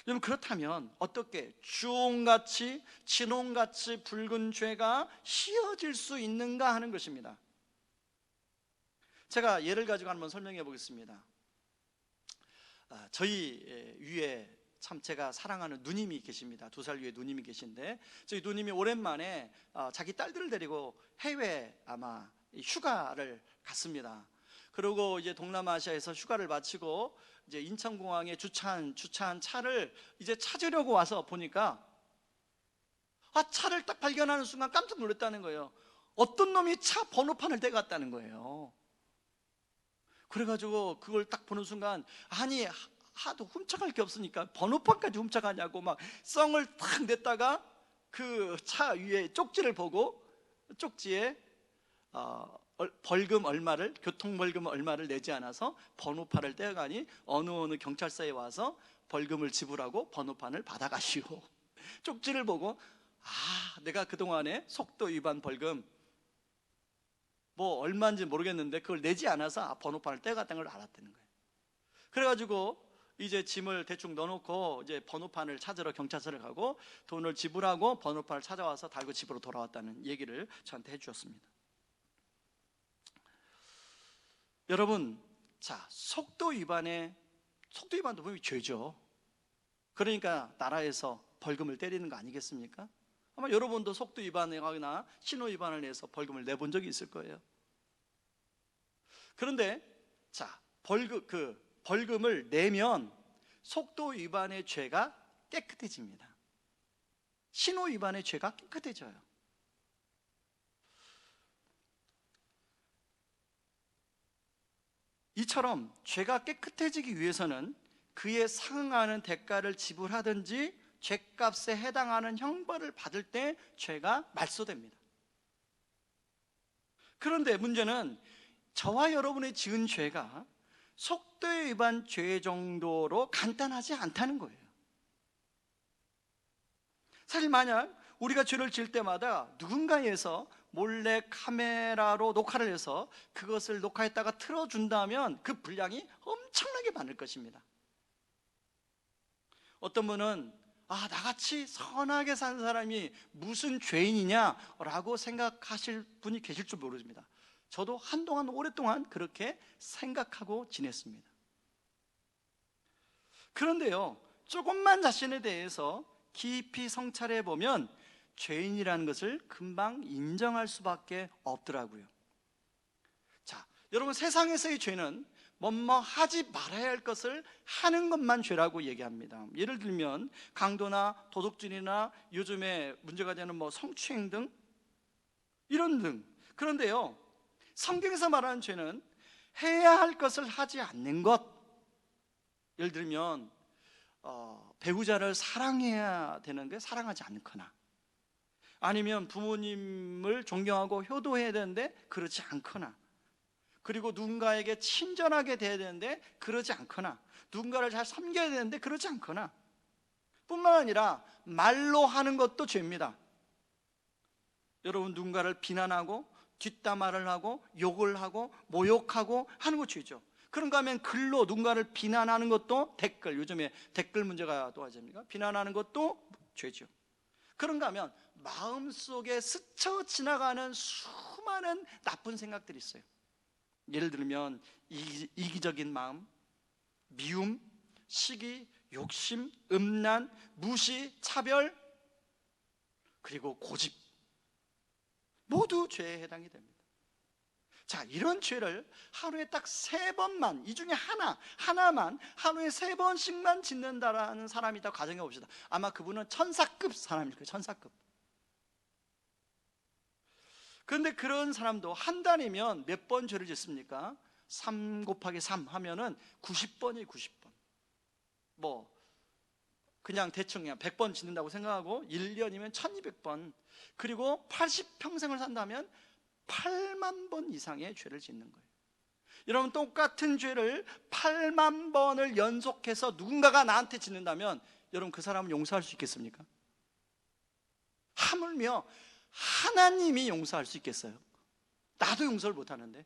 여러분 그렇다면 어떻게 주홍같이 진홍같이 붉은 죄가 휘어질 수 있는가 하는 것입니다. 제가 예를 가지고 한번 설명해 보겠습니다. 저희 위에 참 제가 사랑하는 누님이 계십니다. 2살 위에 누님이 계신데 저희 누님이 오랜만에 자기 딸들을 데리고 해외 아마 휴가를 갔습니다. 그리고 이제 동남아시아에서 휴가를 마치고 이제 인천공항에 주차한 차를 이제 찾으려고 와서 보니까 차를 딱 발견하는 순간 깜짝 놀랐다는 거예요. 어떤 놈이 차 번호판을 떼갔다는 거예요. 그래가지고 그걸 딱 보는 순간 아니 하도 훔쳐갈 게 없으니까 번호판까지 훔쳐가냐고 막 썽을 탁 냈다가 그 차 위에 쪽지를 보고 쪽지에 교통벌금 얼마를 내지 않아서 번호판을 떼어가니 어느 경찰서에 와서 벌금을 지불하고 번호판을 받아가시오. 쪽지를 보고 내가 그동안에 속도 위반 벌금 뭐 얼마인지 모르겠는데 그걸 내지 않아서 번호판을 떼어갔다는 걸 알았다는 거예요. 그래가지고 이제 짐을 대충 넣어놓고 이제 번호판을 찾으러 경찰서를 가고 돈을 지불하고 번호판을 찾아와서 달고 집으로 돌아왔다는 얘기를 저한테 해주셨습니다. 여러분, 속도 위반도 분명히 죄죠. 그러니까 나라에서 벌금을 때리는 거 아니겠습니까? 아마 여러분도 속도 위반이나 신호 위반을 내서 벌금을 내본 적이 있을 거예요. 그런데 벌금을 내면 속도 위반의 죄가 깨끗해집니다. 신호 위반의 죄가 깨끗해져요. 이처럼 죄가 깨끗해지기 위해서는 그에 상응하는 대가를 지불하든지 죄값에 해당하는 형벌을 받을 때 죄가 말소됩니다. 그런데 문제는 저와 여러분이 지은 죄가 속도에 위반 죄 정도로 간단하지 않다는 거예요. 사실 만약 우리가 죄를 지을 때마다 누군가에서 몰래 카메라로 녹화를 해서 그것을 녹화했다가 틀어준다면 그 분량이 엄청나게 많을 것입니다. 어떤 분은 나같이 선하게 산 사람이 무슨 죄인이냐라고 생각하실 분이 계실 줄 모릅니다. 저도 한동안 오랫동안 그렇게 생각하고 지냈습니다. 그런데요, 조금만 자신에 대해서 깊이 성찰해 보면 죄인이라는 것을 금방 인정할 수밖에 없더라고요. 여러분, 세상에서의 죄는 뭐뭐 하지 말아야 할 것을 하는 것만 죄라고 얘기합니다. 예를 들면 강도나 도둑질이나 요즘에 문제가 되는 성추행 등 이런 등. 그런데요, 성경에서 말하는 죄는 해야 할 것을 하지 않는 것. 예를 들면 배우자를 사랑해야 되는데 사랑하지 않거나, 아니면 부모님을 존경하고 효도해야 되는데 그렇지 않거나, 그리고 누군가에게 친절하게 대해야 되는데 그러지 않거나, 누군가를 잘 섬겨야 되는데 그러지 않거나, 뿐만 아니라 말로 하는 것도 죄입니다. 여러분, 누군가를 비난하고 뒷담화를 하고 욕을 하고 모욕하고 하는 거 죄죠. 그런가 하면 글로 누군가를 비난하는 것도 댓글, 요즘에 댓글 문제가 또 하십니까? 비난하는 것도 죄죠. 그런가 하면 마음속에 스쳐 지나가는 수많은 나쁜 생각들이 있어요. 예를 들면 이기적인 마음, 미움, 시기, 욕심, 음란, 무시, 차별, 그리고 고집, 모두 죄에 해당이 됩니다. 자, 이런 죄를 하루에 딱 3번만, 이 중에 하나만 하루에 3번씩만 짓는다라는 사람이 있다고 가정해 봅시다. 아마 그분은 천사급 사람일 거예요. 천사급. 그런데 그런 사람도 한 달이면 몇 번 죄를 짓습니까? 3 곱하기 3 하면은 90번이에요. 90번. 그냥 대충 100번 짓는다고 생각하고 1년이면 1200번, 그리고 80평생을 산다면 8만 번 이상의 죄를 짓는 거예요. 여러분, 똑같은 죄를 8만 번을 연속해서 누군가가 나한테 짓는다면 여러분, 그 사람은 용서할 수 있겠습니까? 하물며 하나님이 용서할 수 있겠어요? 나도 용서를 못하는데.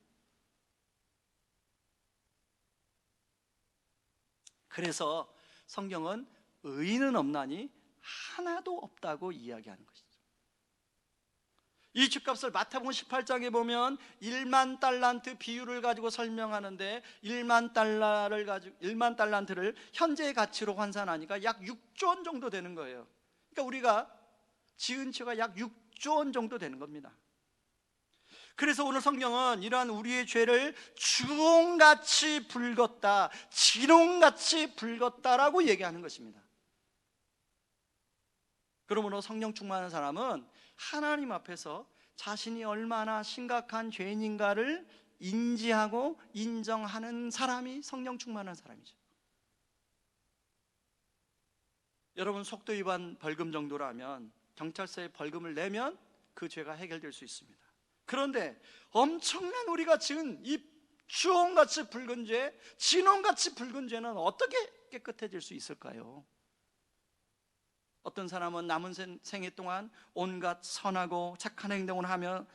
그래서 성경은 의인은 없나니 하나도 없다고 이야기하는 것이죠. 이 죗값을 마태복음 18장에 보면 1만 달란트 비율을 가지고 설명하는데, 1만 달란트를 현재의 가치로 환산하니까 약 6조 원 정도 되는 거예요. 그러니까 우리가 지은 죄가 약 6조 원 정도 되는 겁니다. 그래서 오늘 성경은 이러한 우리의 죄를 주홍같이 붉었다, 진홍같이 붉었다라고 얘기하는 것입니다. 그러므로 성령 충만한 사람은 하나님 앞에서 자신이 얼마나 심각한 죄인인가를 인지하고 인정하는 사람이 성령 충만한 사람이죠. 여러분, 속도 위반 벌금 정도라면 경찰서에 벌금을 내면 그 죄가 해결될 수 있습니다. 그런데 엄청난 우리가 지은 이 주홍같이 붉은 죄, 진홍같이 붉은 죄는 어떻게 깨끗해질 수 있을까요? 어떤 사람은 남은 생애 동안 온갖 선하고 착한 행동을 하면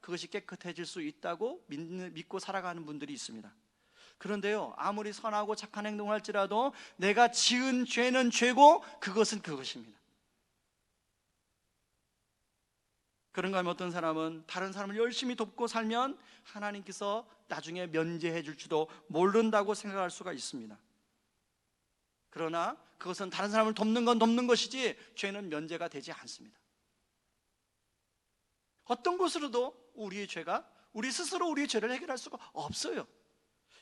그것이 깨끗해질 수 있다고 믿고 살아가는 분들이 있습니다. 그런데요, 아무리 선하고 착한 행동을 할지라도 내가 지은 죄는 죄고 그것은 그것입니다. 그런가 하면 어떤 사람은 다른 사람을 열심히 돕고 살면 하나님께서 나중에 면제해 줄지도 모른다고 생각할 수가 있습니다. 그러나 그것은 다른 사람을 돕는 건 돕는 것이지 죄는 면제가 되지 않습니다. 어떤 것으로도 우리 스스로 우리의 죄를 해결할 수가 없어요.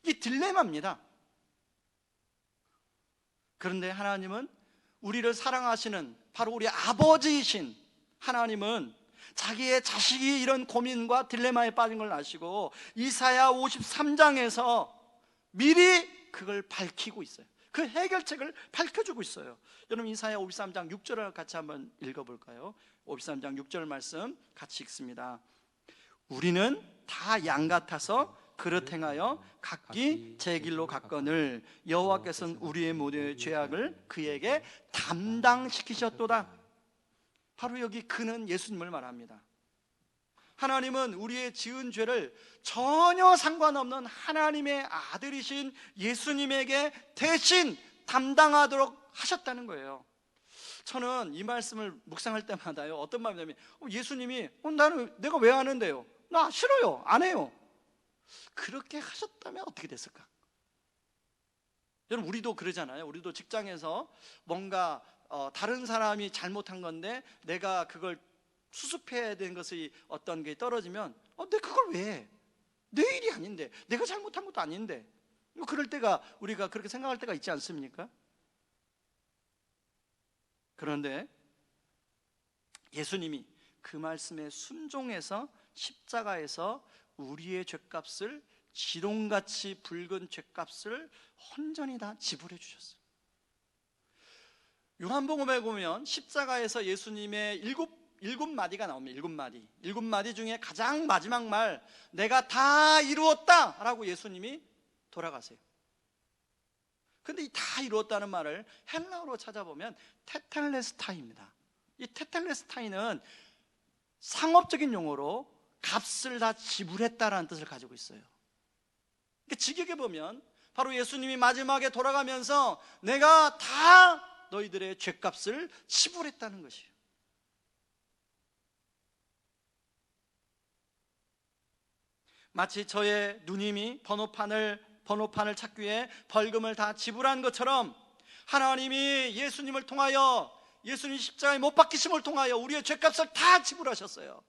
이 딜레마입니다. 그런데 하나님은, 우리를 사랑하시는 바로 우리 아버지이신 하나님은 자기의 자식이 이런 고민과 딜레마에 빠진 걸 아시고 이사야 53장에서 미리 그걸 밝히고 있어요. 그 해결책을 밝혀주고 있어요. 여러분, 이사야 53장 6절을 같이 한번 읽어볼까요? 53장 6절 말씀 같이 읽습니다. 우리는 다 양 같아서 그릇 행하여 각기 제 길로 갔거늘 여호와께서는 우리의 모든 죄악을 그에게 담당시키셨도다. 바로 여기 그는 예수님을 말합니다. 하나님은 우리의 지은 죄를 전혀 상관없는 하나님의 아들이신 예수님에게 대신 담당하도록 하셨다는 거예요. 저는 이 말씀을 묵상할 때마다요, 어떤 마음이냐면 예수님이 내가 왜 하는데요? 나 싫어요, 안 해요. 그렇게 하셨다면 어떻게 됐을까? 여러분, 우리도 그러잖아요. 우리도 직장에서 뭔가 다른 사람이 잘못한 건데 내가 그걸 수습해야 되는 것이 어떤 게 떨어지면 내가 그걸 왜 해? 내 일이 아닌데, 내가 잘못한 것도 아닌데. 그럴 때가, 우리가 그렇게 생각할 때가 있지 않습니까? 그런데 예수님이 그 말씀에 순종해서 십자가에서 우리의 죄값을, 지롱같이 붉은 죄값을 온전히 다 지불해 주셨어요. 요한복음에 보면 십자가에서 예수님의 일곱 마디가 나옵니다. 일곱 마디 중에 가장 마지막 말, 내가 다 이루었다 라고 예수님이 돌아가세요. 근데 이 다 이루었다는 말을 헬라어로 찾아보면 테텔레스타이입니다. 이 테텔레스타이는 상업적인 용어로 값을 다 지불했다라는 뜻을 가지고 있어요. 그러니까 직역해 보면 바로 예수님이 마지막에 돌아가면서 내가 다 너희들의 죄값을 지불했다는 것이에요. 마치 저의 누님이 번호판을 찾기 위해 벌금을 다 지불한 것처럼 하나님이 예수님을 통하여, 예수님 십자가에 못 박히심을 통하여 우리의 죄값을 다 지불하셨어요.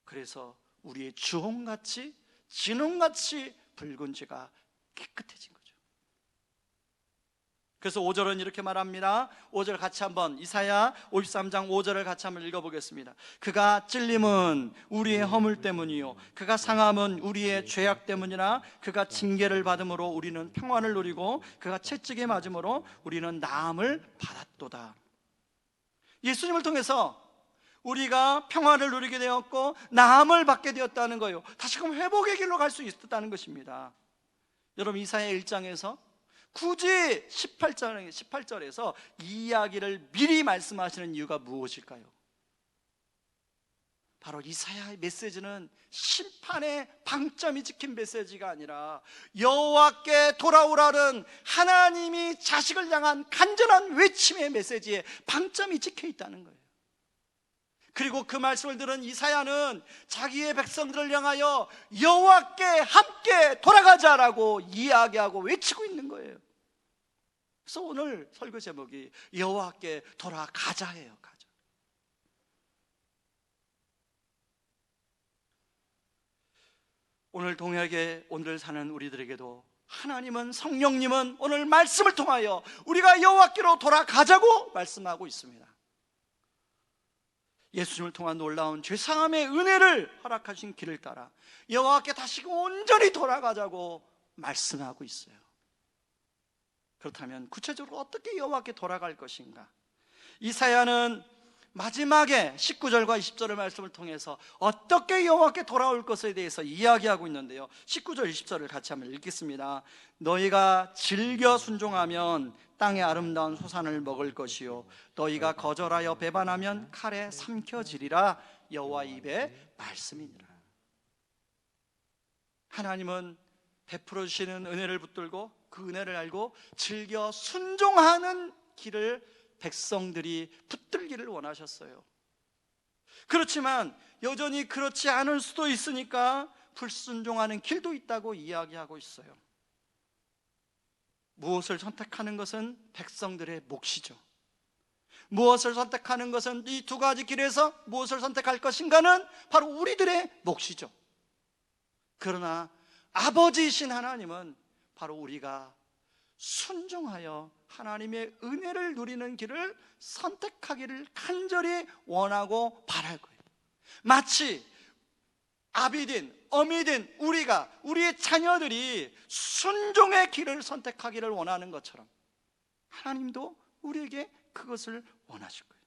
그래서 우리의 주홍같이 진홍같이 붉은 죄가 깨끗해진 거죠. 그래서 5절은 이렇게 말합니다. 5절 같이 한번, 이사야 53장 5절을 같이 한번 읽어보겠습니다. 그가 찔림은 우리의 허물 때문이요 그가 상함은 우리의 죄악 때문이라. 그가 징계를 받음으로 우리는 평안을 누리고 그가 채찍에 맞음으로 우리는 나음을 받았도다. 예수님을 통해서 우리가 평안을 누리게 되었고 나음을 받게 되었다는 거예요. 다시금 회복의 길로 갈 수 있었다는 것입니다. 여러분, 이사야 1장에서 굳이 18절에서 이 이야기를 미리 말씀하시는 이유가 무엇일까요? 바로 이사야의 메시지는 심판의 방점이 찍힌 메시지가 아니라 여호와께 돌아오라는 하나님이 자식을 향한 간절한 외침의 메시지에 방점이 찍혀 있다는 거예요. 그리고 그 말씀을 들은 이사야는 자기의 백성들을 향하여 여호와께 함께 돌아가자라고 이야기하고 외치고 있는 거예요. 그래서 오늘 설교 제목이 여호와께 돌아가자예요. 가자. 오늘 동역에 오늘 사는 우리들에게도 하나님은, 성령님은 오늘 말씀을 통하여 우리가 여호와께로 돌아가자고 말씀하고 있습니다. 예수님을 통한 놀라운 죄사함의 은혜를 허락하신 길을 따라 여호와께 다시 온전히 돌아가자고 말씀하고 있어요. 그렇다면 구체적으로 어떻게 여호와께 돌아갈 것인가? 이사야는 마지막에 19절과 20절의 말씀을 통해서 어떻게 여호와께 돌아올 것에 대해서 이야기하고 있는데요, 19절 20절을 같이 한번 읽겠습니다. 너희가 즐겨 순종하면 땅의 아름다운 소산을 먹을 것이요 너희가 거절하여 배반하면 칼에 삼켜지리라. 여호와 입의 말씀이니라. 하나님은 베풀어 주시는 은혜를 붙들고 그 은혜를 알고 즐겨 순종하는 길을 백성들이 붙들기를 원하셨어요. 그렇지만 여전히 그렇지 않을 수도 있으니까 불순종하는 길도 있다고 이야기하고 있어요. 무엇을 선택하는 것은 백성들의 몫이죠. 무엇을 선택하는 것은, 이 두 가지 길에서 무엇을 선택할 것인가는 바로 우리들의 몫이죠. 그러나 아버지이신 하나님은 바로 우리가 순종하여 하나님의 은혜를 누리는 길을 선택하기를 간절히 원하고 바랄 거예요. 마치 아비든 어미든 우리의 자녀들이 순종의 길을 선택하기를 원하는 것처럼 하나님도 우리에게 그것을 원하실 거예요.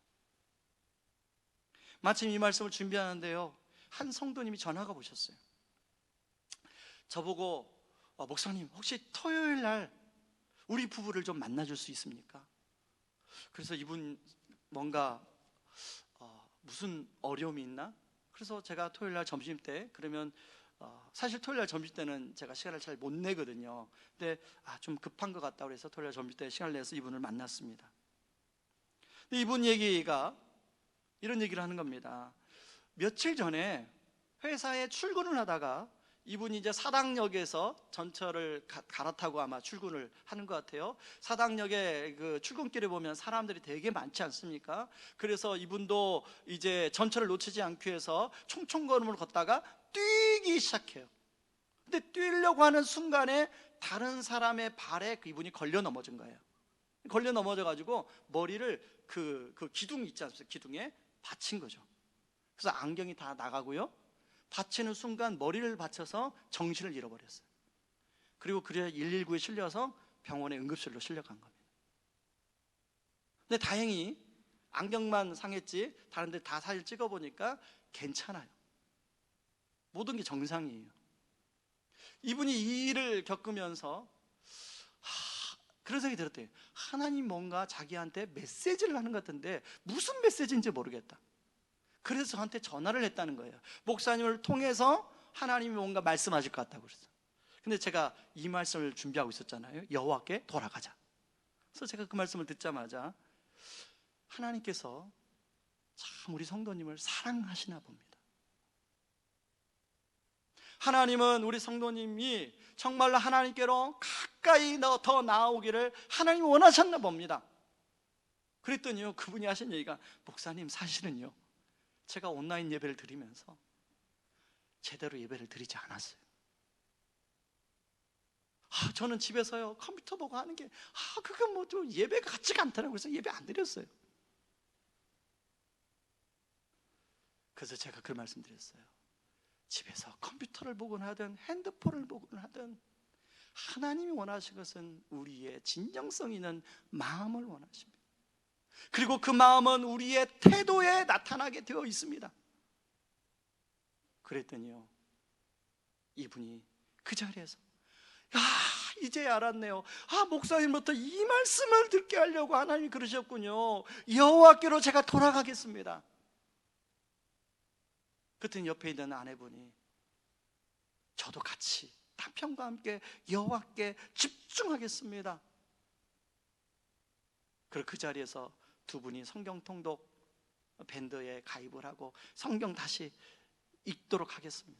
마침 이 말씀을 준비하는데요, 한 성도님이 전화가 오셨어요. 저보고 목사님, 혹시 토요일 날 우리 부부를 좀 만나줄 수 있습니까? 그래서 이분 뭔가 무슨 어려움이 있나? 그래서 제가 토요일 날 점심 때, 그러면 사실 토요일 날 점심 때는 제가 시간을 잘 못 내거든요. 근데 좀 급한 것 같다 그래서 토요일 날 점심 때 시간을 내서 이분을 만났습니다. 근데 이분 얘기가 이런 얘기를 하는 겁니다. 며칠 전에 회사에 출근을 하다가 이분이 이제 사당역에서 전철을 갈아타고 아마 출근을 하는 것 같아요. 사당역에 그 출근길에 보면 사람들이 되게 많지 않습니까? 그래서 이분도 이제 전철을 놓치지 않기 위해서 총총걸음을 걷다가 뛰기 시작해요. 근데 뛰려고 하는 순간에 다른 사람의 발에 이분이 걸려 넘어진 거예요. 걸려 넘어져 가지고 머리를 그 기둥 있지 않습니까? 기둥에 받친 거죠. 그래서 안경이 다 나가고요, 다치는 순간 머리를 받쳐서 정신을 잃어버렸어요. 그리고 그래야 119에 실려서 병원에 응급실로 실려간 겁니다. 근데 다행히 안경만 상했지 다른 데 다 사진 찍어보니까 괜찮아요. 모든 게 정상이에요. 이분이 이 일을 겪으면서 그런 생각이 들었대요. 하나님 뭔가 자기한테 메시지를 하는 것 같은데 무슨 메시지인지 모르겠다. 그래서 저한테 전화를 했다는 거예요. 목사님을 통해서 하나님이 뭔가 말씀하실 것 같다고 그랬어요. 근데 제가 이 말씀을 준비하고 있었잖아요. 여호와께 돌아가자. 그래서 제가 그 말씀을 듣자마자 하나님께서 참 우리 성도님을 사랑하시나 봅니다. 하나님은 우리 성도님이 정말로 하나님께로 가까이 더 나아오기를 하나님이 원하셨나 봅니다. 그랬더니요, 그분이 하신 얘기가, 목사님 사실은요, 제가 온라인 예배를 드리면서 제대로 예배를 드리지 않았어요. 저는 집에서요 컴퓨터 보고 하는 게 그게 뭐 좀 예배가 같지가 않더라고요. 그래서 예배 안 드렸어요. 그래서 제가 그 말씀 드렸어요. 집에서 컴퓨터를 보곤 하든 핸드폰을 보곤 하든 하나님이 원하시는 것은 우리의 진정성 있는 마음을 원하십니다. 그리고 그 마음은 우리의 태도에 나타나게 되어 있습니다. 그랬더니요, 이분이 그 자리에서 이제 알았네요. 목사님부터 이 말씀을 듣게 하려고 하나님이 그러셨군요. 여호와께로 제가 돌아가겠습니다. 그때 옆에 있는 아내분이 저도 같이 남편과 함께 여호와께 집중하겠습니다. 그리고 그 자리에서 두 분이 성경 통독 밴드에 가입을 하고 성경 다시 읽도록 하겠습니다.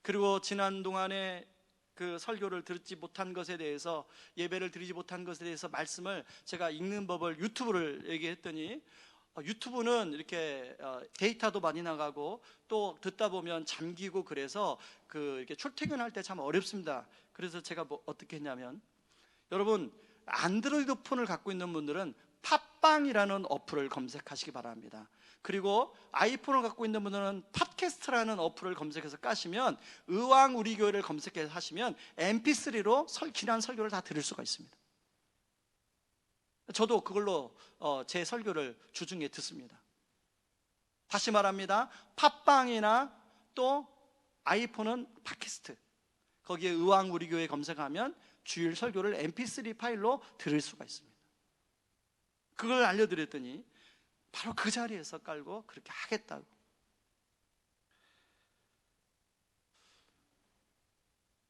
그리고 지난 동안에 그 설교를 듣지 못한 것에 대해서, 예배를 드리지 못한 것에 대해서 말씀을 제가 읽는 법을 유튜브를 얘기했더니, 유튜브는 이렇게 데이터도 많이 나가고 또 듣다 보면 잠기고 그래서 이렇게 출퇴근할 때 참 어렵습니다. 그래서 제가 어떻게 했냐면, 여러분 안드로이드 폰을 갖고 있는 분들은 팟빵이라는 어플을 검색하시기 바랍니다. 그리고 아이폰을 갖고 있는 분들은 팟캐스트라는 어플을 검색해서 까시면, 의왕 우리 교회를 검색해서 하시면 mp3로 지난 설교를 다 들을 수가 있습니다. 저도 그걸로 제 설교를 주중에 듣습니다. 다시 말합니다. 팟빵이나 또 아이폰은 팟캐스트, 거기에 의왕 우리 교회 검색하면 주일 설교를 mp3 파일로 들을 수가 있습니다. 그걸 알려드렸더니 바로 그 자리에서 깔고 그렇게 하겠다고.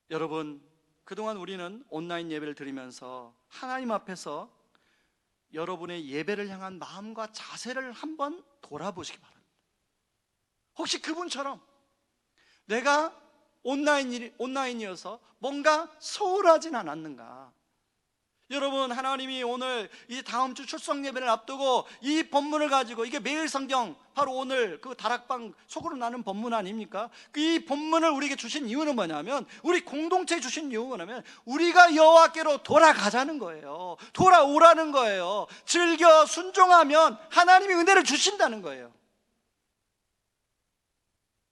여러분, 그동안 우리는 온라인 예배를 드리면서 하나님 앞에서 여러분의 예배를 향한 마음과 자세를 한번 돌아보시기 바랍니다. 혹시 그분처럼 내가 온라인이어서 뭔가 소홀하진 않았는가? 여러분, 하나님이 오늘 이 다음 주 출석 예배를 앞두고 이 본문을 가지고, 이게 매일 성경, 바로 오늘 그 다락방 속으로 나는 본문 아닙니까? 이 본문을 우리에게 주신 이유는 뭐냐면, 우리 공동체에 주신 이유는 뭐냐면, 우리가 여호와께로 돌아가자는 거예요. 돌아오라는 거예요. 즐겨 순종하면 하나님이 은혜를 주신다는 거예요.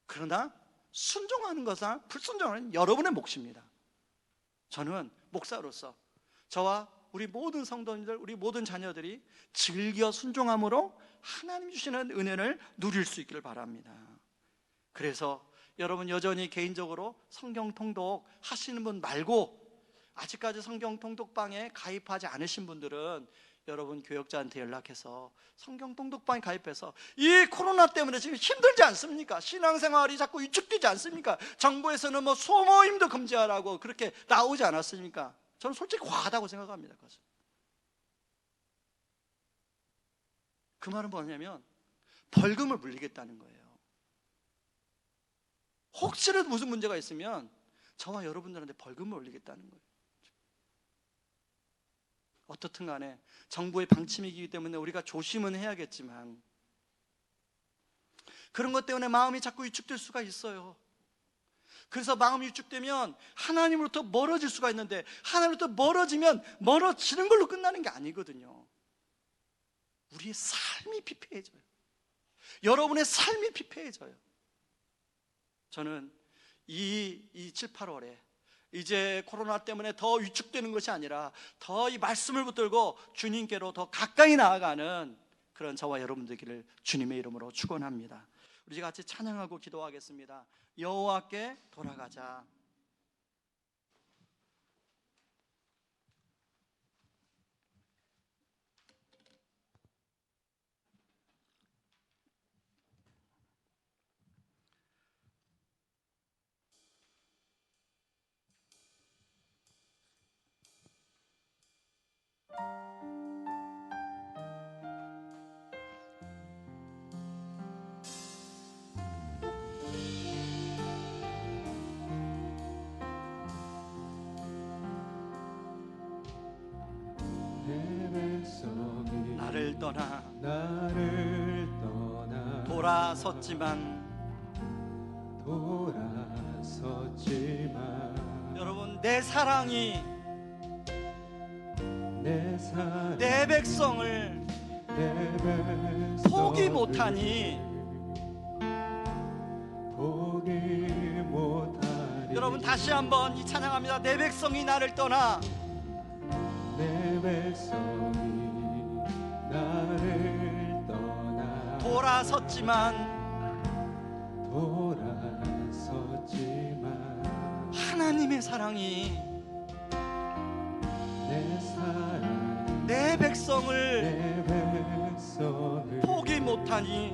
그러나 순종하는 것과 불순종하는 여러분의 몫입니다. 저는 목사로서 저와 우리 모든 성도님들, 우리 모든 자녀들이 즐겨 순종함으로 하나님 주시는 은혜를 누릴 수 있기를 바랍니다. 그래서 여러분 여전히 개인적으로 성경 통독 하시는 분 말고, 아직까지 성경 통독방에 가입하지 않으신 분들은 여러분 교역자한테 연락해서 성경 통독방에 가입해서, 이 코로나 때문에 지금 힘들지 않습니까? 신앙생활이 자꾸 위축되지 않습니까? 정부에서는 뭐 소모임도 금지하라고 그렇게 나오지 않았습니까? 저는 솔직히 과하다고 생각합니다. 그것은. 그 말은 뭐냐면 벌금을 물리겠다는 거예요. 혹시라도 무슨 문제가 있으면 저와 여러분들한테 벌금을 올리겠다는 거예요. 어떻든 간에 정부의 방침이기 때문에 우리가 조심은 해야겠지만 그런 것 때문에 마음이 자꾸 위축될 수가 있어요. 그래서 마음이 위축되면 하나님으로부터 멀어질 수가 있는데, 하나님으로부터 멀어지면 멀어지는 걸로 끝나는 게 아니거든요. 우리의 삶이 피폐해져요. 여러분의 삶이 피폐해져요. 저는 이 7, 8월에 이제 코로나 때문에 더 위축되는 것이 아니라 더 이 말씀을 붙들고 주님께로 더 가까이 나아가는 그런 저와 여러분들 되기를 주님의 이름으로 축원합니다. 우리 같이 찬양하고 기도하겠습니다. 여호와께 돌아가자. 나를 떠나 돌아섰지만 여러분, 내 사랑이 내 백성을 포기 못하니 여러분 다시 한번 이 찬양합니다. 내 백성이 나를 떠나 돌아섰지만 하나님의 사랑이 내 백성을 포기 못하니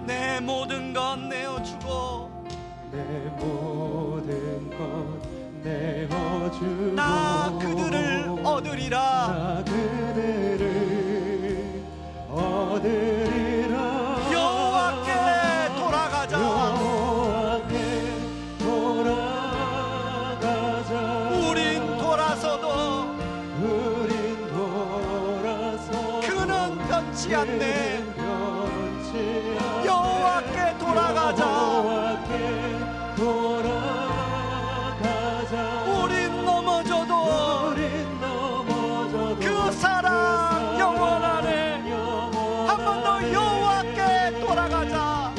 내 모든 것 내어주고 나 그들을 얻으리라. 여호와께 돌아가자. 우린 돌아서도 그는 변치 않네. 여호와께 돌아가자. 우린 넘어져도 그 사랑 영원하네. 한 번 더 여호와께 돌아가자.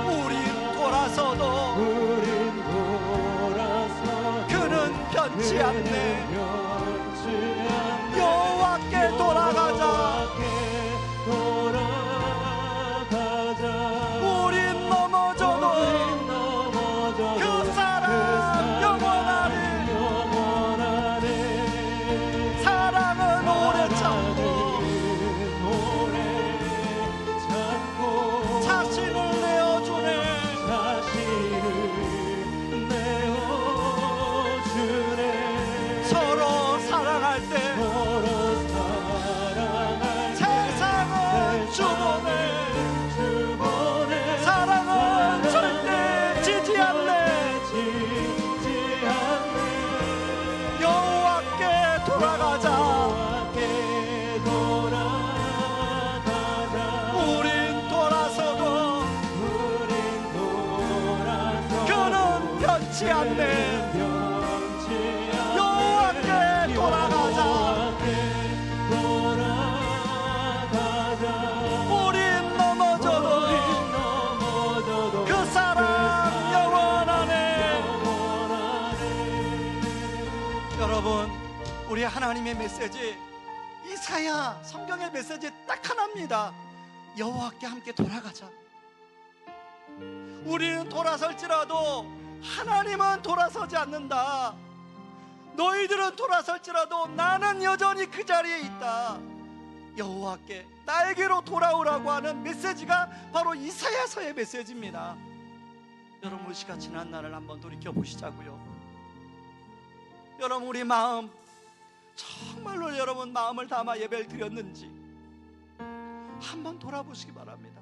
우린 돌아서도 그는 변치 않네. 여호와께 돌아가자. 우린 넘어져도 그 사랑 영원하네. 사랑은 오래 참고 자신을 내어주네. 서로 사랑할 때 세상은 주보네. 사랑은 절대 지지 않네. 여호와께 돌아가자. 우린 돌아서도 그는 변치 않네. 여호와께 돌아가자. 우린 넘어져도 그 사랑 영원하네. 여러분, 우리 하나님의 메시지, 이사야 성경의 메시지 딱 하나입니다. 여호와께 함께 돌아가자. 우리는 돌아설지라도 하나님은 돌아서지 않는다. 너희들은 돌아설지라도 나는 여전히 그 자리에 있다. 여호와께 나에게로 돌아오라고 하는 메시지가 바로 이사야서의 메시지입니다. 여러분, 우리 시간 지난 날을 한번 돌이켜 보시자고요. 여러분, 우리 마음 정말 정말로 여러분 마음을 담아 예배를 드렸는지 한번 돌아보시기 바랍니다.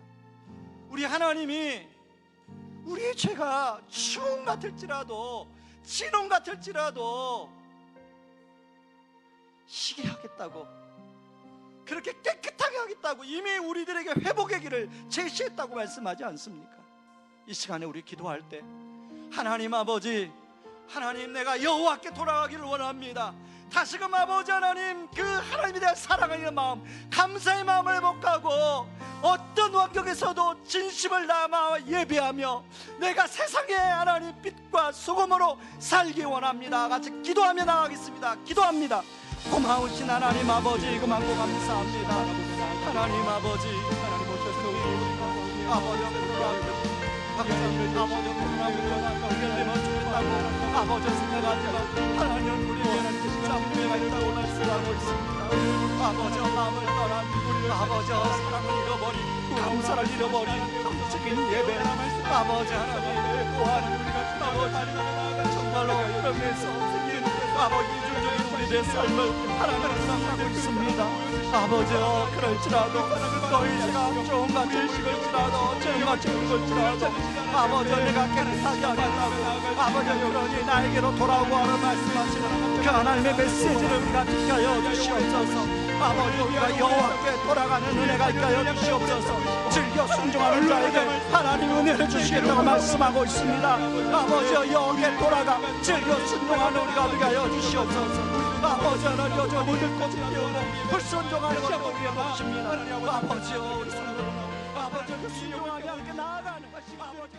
우리 하나님이 우리의 죄가 추운 같을지라도 진홍 같을지라도 희게 하겠다고, 그렇게 깨끗하게 하겠다고 이미 우리들에게 회복의 길을 제시했다고 말씀하지 않습니까? 이 시간에 우리 기도할 때 하나님 아버지, 하나님 내가 여호와께 돌아가기를 원합니다. 다시금 아버지 하나님, 그 하나님에 대한 사랑하는 마음, 감사의 마음을 회복하고 어떤 환경에서도 진심을 담아 예배하며 내가 세상의 하나님 빛과 소금으로 살기 원합니다. 같이 기도하며 나가겠습니다. 기도합니다. 고마우신 하나님 아버지, 고맙고 감사합니다. 하나님 아버지, 하나님 오셔서 아버지 아버지 생각하지만 하나님 우리에게는 진짜 문제가 있다고 말씀하고 있습니다. 아버지 마음을 떠난 아버지 사랑을 잃어버린, 감사를 잃어버린 정적인 예배, 아버지 하나님 또한 아버지 정말로 그러면서 생긴 아버지 이중적인 우리의 삶을 하나님을 생각하고 있습니다. 아버지 그럴지라도 너희가 좋은 같이 식을지라도 죄는 같이 굵을지라도 아버지 내가 깨끗하게 하겠다고 아버지 그러니 나에게로 돌아오고 하는 말씀하시는 그 하나님의 메시지를 우리가 지켜여 주시옵소서. 아버지 우리가 여호와께 돌아가는 은혜가 있게 하여 주시옵소서. 즐겨 순종하는 자에게 하나님 은혜를 주시겠다고 말씀하고 있습니다. 아버지 여호와께 돌아가 즐겨 순종하는 우리가 되게 하여 주시옵소서. 아버지 하나님 여저 모든 것을 피우고 불순종하는 것을 우리의 몫입니다. 아버지 우리 성도로 아버지 그 순종하게 하게 나아가는 아버지